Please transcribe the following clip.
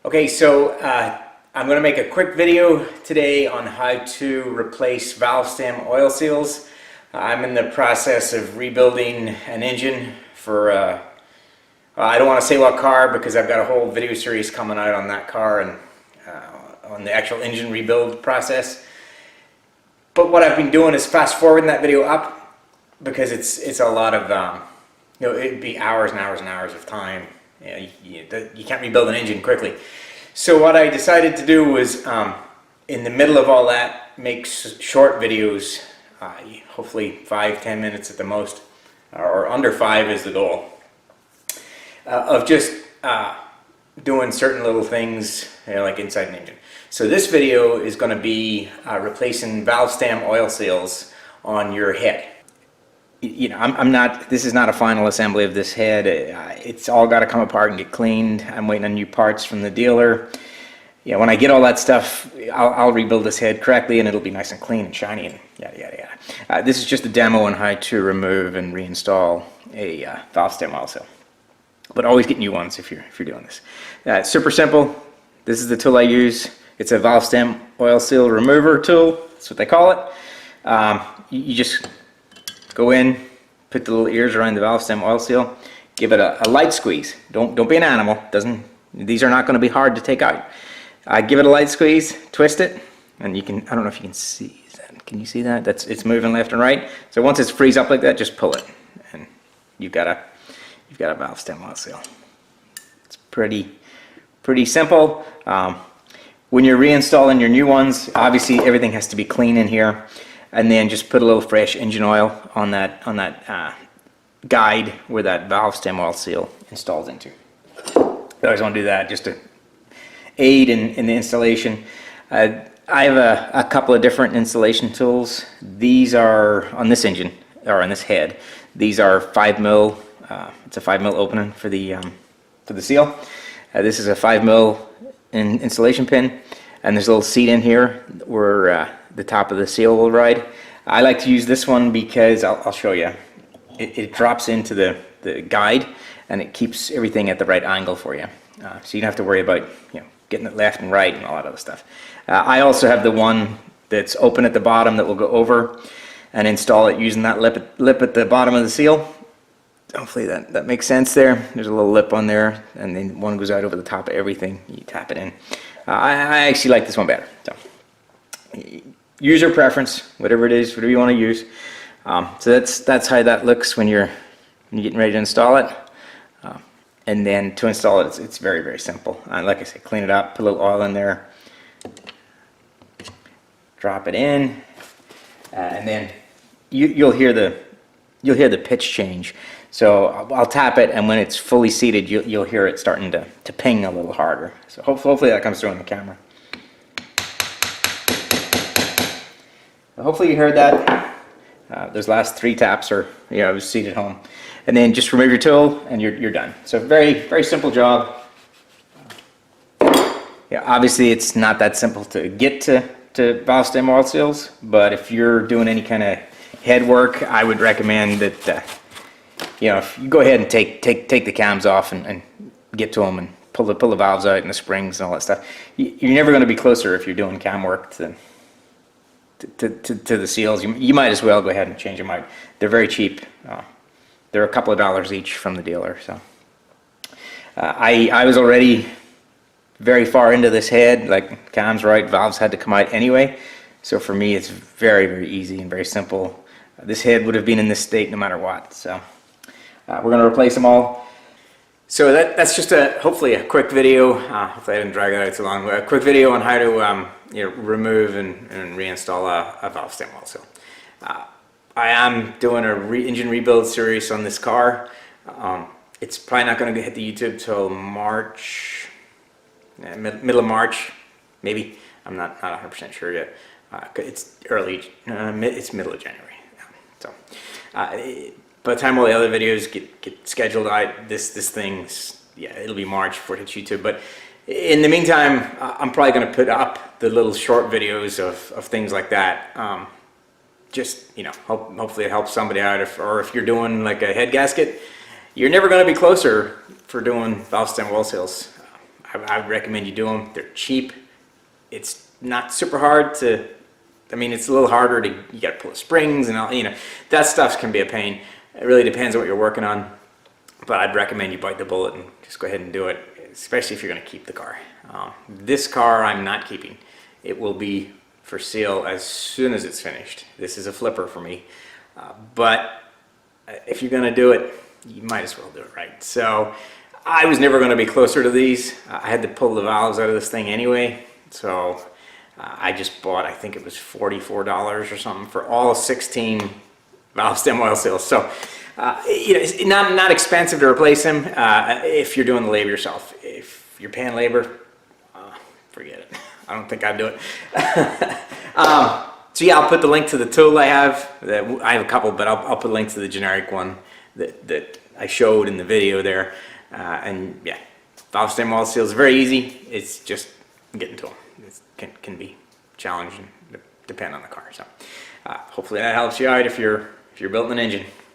Okay, so I'm going to make a quick video today on how to replace valve stem oil seals. I'm in the process of rebuilding an engine for, I don't want to say what car because I've got a whole video series coming out on that car and on the actual engine rebuild process. But what I've been doing is fast forwarding that video up because it's a lot of, it'd be hours and hours and hours of time. You can't rebuild an engine quickly. So what I decided to do was, in the middle of all that, make short videos, hopefully 5-10 minutes at the most, or under 5 is the goal, of just doing certain little things, like inside an engine. So this video is going to be replacing valve stem oil seals on your head. This is not a final assembly of this head. It's all got to come apart and get cleaned. I'm waiting on new parts from the dealer. When I get all that stuff, I'll rebuild this head correctly and it'll be nice and clean and shiny and yada yada yada. This is just a demo on how to remove and reinstall a valve stem oil seal. But always get new ones if you're doing this. It's super simple. This is the tool I use. It's a valve stem oil seal remover tool. That's what they call it. You just go in, put the little ears around the valve stem oil seal, give it a light squeeze. Don't be an animal. These are not going to be hard to take out. Give it a light squeeze, twist it, and you can. I don't know if you can see that. Can you see that? It's moving left and right. So once it's frees up like that, just pull it, and you've got a valve stem oil seal. It's pretty simple. When you're reinstalling your new ones, obviously everything has to be clean in here. And then just put a little fresh engine oil on that guide where that valve stem oil seal installs into. You always want to do that just to aid in the installation. I have a couple of different installation tools. These are on this engine or on this head. These are 5mm. It's a 5mm opening for the seal. This is a 5mm installation pin, and there's a little seat in here where the top of the seal will ride. I like to use this one because I'll show you. It drops into the guide and it keeps everything at the right angle for you. So you don't have to worry about getting it left and right and all that other stuff. I also have the one that's open at the bottom that will go over and install it using that lip at the bottom of the seal. Hopefully that makes sense there. There's a little lip on there and then one goes out over the top of everything. You tap it in. I actually like this one better. So. User preference, whatever it is, whatever you want to use. So that's how that looks when you're getting ready to install it. And then to install it, it's very, very simple. Like I said, clean it up, put a little oil in there, drop it in, and then you'll hear the pitch change. So I'll tap it, and when it's fully seated, you'll hear it starting to ping a little harder. So hopefully that comes through on the camera. Hopefully you heard that. Those last 3 taps are, I was seated home. And then just remove your tool and you're done. So very, very simple job. Obviously it's not that simple to get to valve stem oil seals, but if you're doing any kind of head work, I would recommend that, if you go ahead and take the cams off and get to them and pull the valves out and the springs and all that stuff. You're never going to be closer if you're doing cam work to the seals. You might as well go ahead and change them out. They're very cheap. They're a couple of dollars each from the dealer. So I was already very far into this head, like cams right, valves had to come out anyway. So for me it's very, very easy and very simple. This head would have been in this state no matter what. So we're going to replace them all. So that's just hopefully a quick video. Hopefully I didn't drag it out too long. A quick video on how to remove and reinstall a valve stem oil seal. I am doing a engine rebuild series on this car. It's probably not going to hit the YouTube till March, middle of March, maybe. I'm not 100% sure yet. It's early, it's middle of January. So by the time all the other videos get scheduled out, this thing's, it'll be March before it hits YouTube. But in the meantime, I'm probably going to put up the little short videos of things like that. Just, hopefully it helps somebody out. Or if you're doing like a head gasket, you're never going to be closer for doing valve stem oil seals. I recommend you do them. They're cheap. It's not super hard to, I mean, it's a little harder to, you got to pull the springs and all, you know, that stuff can be a pain. It really depends on what you're working on, but I'd recommend you bite the bullet and just go ahead and do it, especially if you're going to keep the car. This car I'm not keeping. It will be for sale as soon as it's finished. This is a flipper for me, but if you're going to do it, you might as well do it right. So I was never going to be closer to these. I had to pull the valves out of this thing anyway, so I just bought, I think it was $44 or something for all 16 valve stem oil seals. So you know, it's not expensive to replace them if you're doing the labor yourself. If you're paying labor, forget it. I don't think I'd do it. So yeah, I'll put the link to the tool I have. I have a couple, but I'll put a link to the generic one that I showed in the video there. And yeah, valve stem oil seals, very easy. It's just getting to them. It can be challenging, depending on the car. So hopefully that helps you out if you're building an engine.